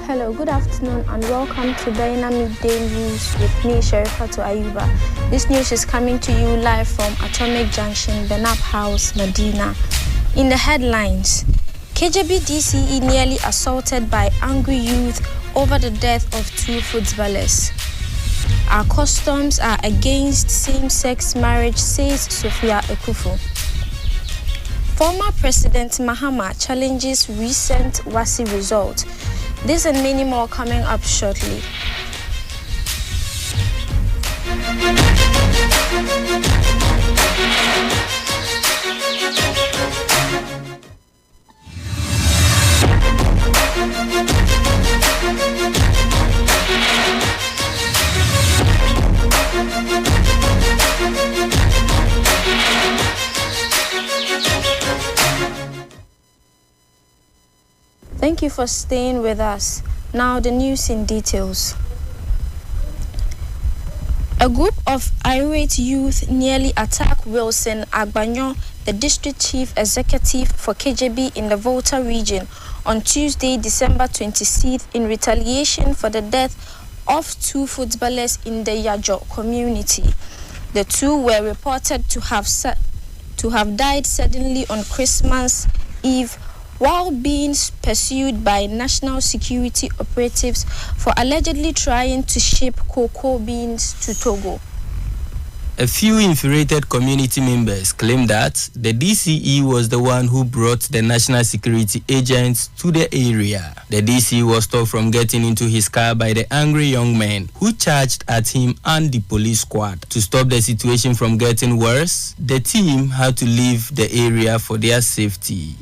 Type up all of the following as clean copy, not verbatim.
Hello, good afternoon and welcome to Dynamic Day News with me, Sherifatu Ayuba. This news is coming to you live from Atomic Junction, Benab House, Medina. In the headlines, KJB DCE nearly assaulted by angry youth over the death of 2 footballers. Our customs are against same-sex marriage, says Sophia Ekufu. Former President Mahama challenges recent WASI result. This and many more coming up shortly. Thank you for staying with us. Now the news in details. A group of irate youth nearly attacked Wilson Agbanyo, the district chief executive for KJB in the Volta region, on Tuesday, December 26th, in retaliation for the death of 2 footballers in the Yajo community. The 2 were reported to have died suddenly on Christmas Eve while being pursued by national security operatives for allegedly trying to ship cocoa beans to Togo. A few infuriated community members claim that the DCE was the one who brought the national security agents to the area. The DCE was stopped from getting into his car by the angry young men who charged at him and the police squad. To stop the situation from getting worse, the team had to leave the area for their safety.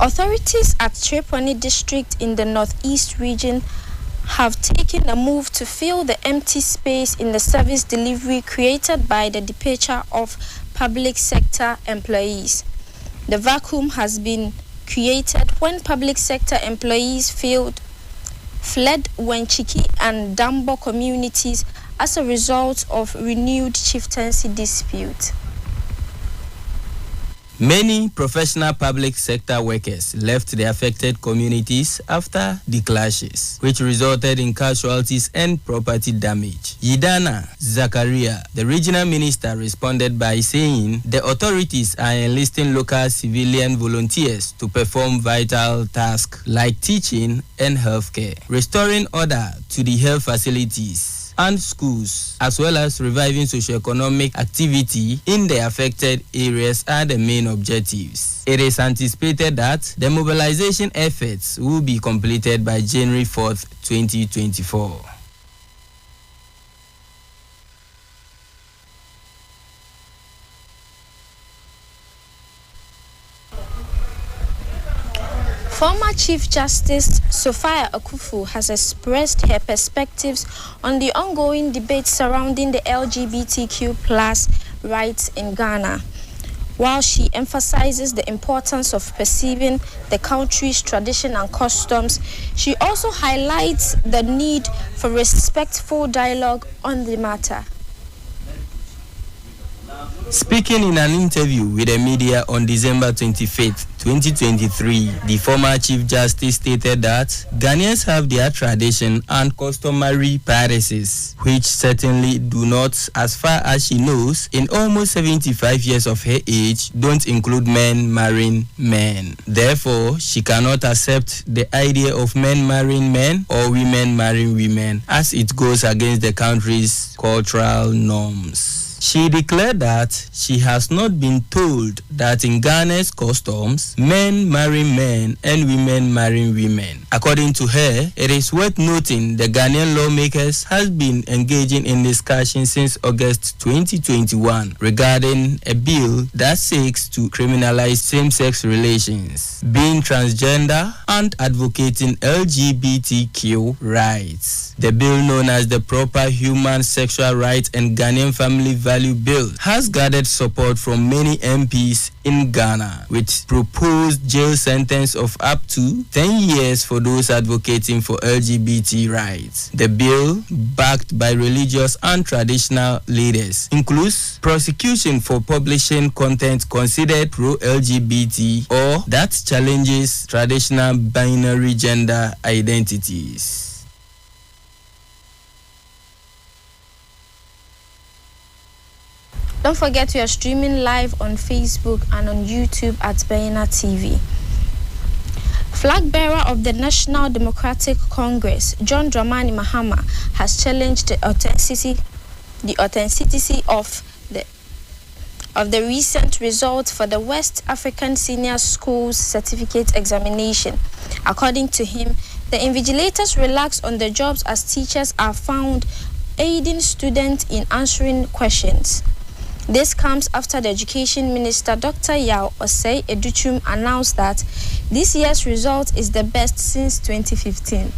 Authorities at Triponi district in the northeast region have taken a move to fill the empty space in the service delivery created by the departure of public sector employees. The vacuum has been created when public sector employees fled Wenchiki and Dambo communities as a result of renewed chieftaincy dispute. Many professional public sector workers left the affected communities after the clashes, which resulted in casualties and property damage. Yidana Zakaria, the regional minister, responded by saying the authorities are enlisting local civilian volunteers to perform vital tasks like teaching and healthcare, restoring order to the health facilities and schools, as well as reviving socio-economic activity in the affected areas are the main objectives. It is anticipated that the mobilization efforts will be completed by January 4th, 2024. Former Chief Justice Sophia Ekufu has expressed her perspectives on the ongoing debate surrounding the LGBTQ+ rights in Ghana. While she emphasizes the importance of perceiving the country's tradition and customs, she also highlights the need for respectful dialogue on the matter. Speaking in an interview with the media on December 25th, 2023, the former Chief Justice stated that Ghanaians have their tradition and customary practices, which certainly do not, as far as she knows, in almost 75 years of her age, don't include men marrying men. Therefore, she cannot accept the idea of men marrying men or women marrying women, as it goes against the country's cultural norms. She declared that she has not been told that in Ghana's customs, men marry men and women marry women. According to her, it is worth noting the Ghanaian lawmakers has been engaging in discussion since August 2021 regarding a bill that seeks to criminalize same-sex relations, being transgender, and advocating LGBTQ rights. The bill, known as the Proper Human Sexual Rights and Ghanaian Family Value Bill has gathered support from many MPs in Ghana, with proposed jail sentence of up to 10 years for those advocating for LGBT rights. The bill, backed by religious and traditional leaders, includes prosecution for publishing content considered pro-LGBT or that challenges traditional binary gender identities. Don't forget we are streaming live on Facebook and on YouTube at Bena TV. Flag bearer of the National Democratic Congress, John Dramani Mahama, has challenged the authenticity of the recent results for the West African Senior Schools Certificate Examination. According to him, the invigilators relaxed on the jobs as teachers are found aiding students in answering questions. This comes after the Education Minister, Dr. Yao Osei Educhum, announced that this year's result is the best since 2015.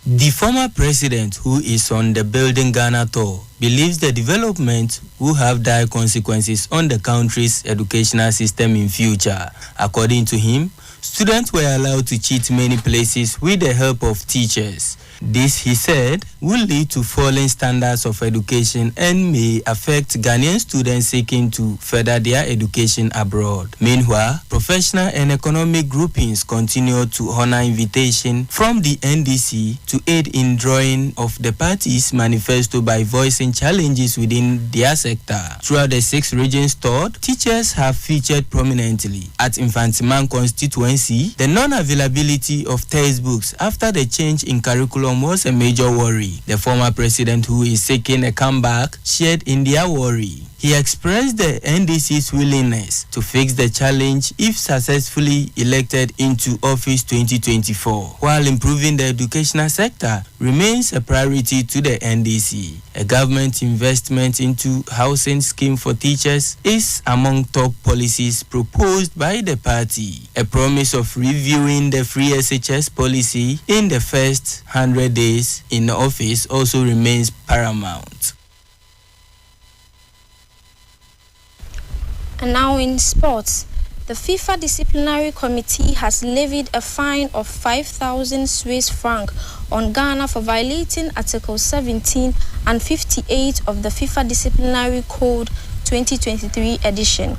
The former president, who is on the Building Ghana tour, believes the development will have dire consequences on the country's educational system in future. According to him, students were allowed to cheat many places with the help of teachers. This, he said, will lead to falling standards of education and may affect Ghanaian students seeking to further their education abroad. Meanwhile, professional and economic groupings continue to honor invitation from the NDC to aid in drawing of the party's manifesto by voicing challenges within their sector. Throughout the 6 regions toured, teachers have featured prominently. At Infantiman constituency, the non-availability of textbooks after the change in curriculum was a major worry. The former president, who is seeking a comeback, shared in their worry. He expressed the NDC's willingness to fix the challenge if successfully elected into office 2024, while improving the educational sector remains a priority to the NDC. A government investment into housing scheme for teachers is among top policies proposed by the party. A promise of reviewing the free SHS policy in the first 100 days in office also remains paramount. And now in sports, the FIFA Disciplinary Committee has levied a fine of 5,000 Swiss francs on Ghana for violating Articles 17 and 58 of the FIFA Disciplinary Code 2023 edition.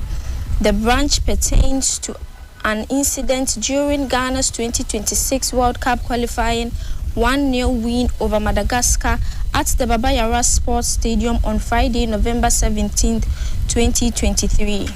The branch pertains to an incident during Ghana's 2026 World Cup qualifying 1-0 win over Madagascar at the Baba Yara Sports Stadium on Friday, November 17, 2023.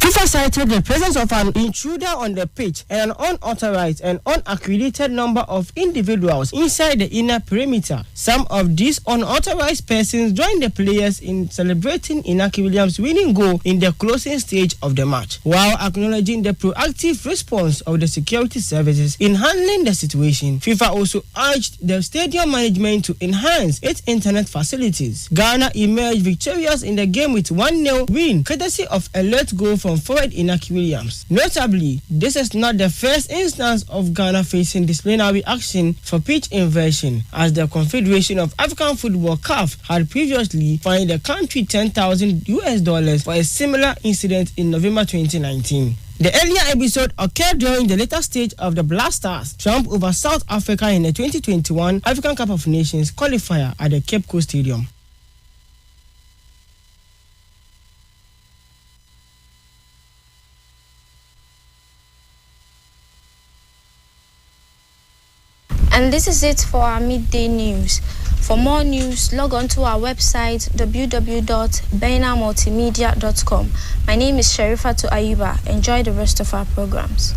FIFA cited the presence of an intruder on the pitch and an unauthorized and unaccredited number of individuals inside the inner perimeter. Some of these unauthorized persons joined the players in celebrating Inaki Williams' winning goal in the closing stage of the match, while acknowledging the proactive response of the security services in handling the situation. FIFA also urged the stadium management to enhance its internet facilities. Ghana emerged victorious in the game with 1-0 win, courtesy of a late goal from forward Inaki Williams. Notably, this is not the first instance of Ghana facing disciplinary action for pitch inversion, as the Confederation of African Football (CAF) had previously fined the country $10,000 for a similar incident in November 2019. The earlier episode occurred during the later stage of the Black Stars' triumph over South Africa in the 2021 African Cup of Nations qualifier at the Cape Coast Stadium. And this is it for our midday news. For more news, log on to our website www.benamultimedia.com. My name is Sharifatu Ayuba. Enjoy the rest of our programs.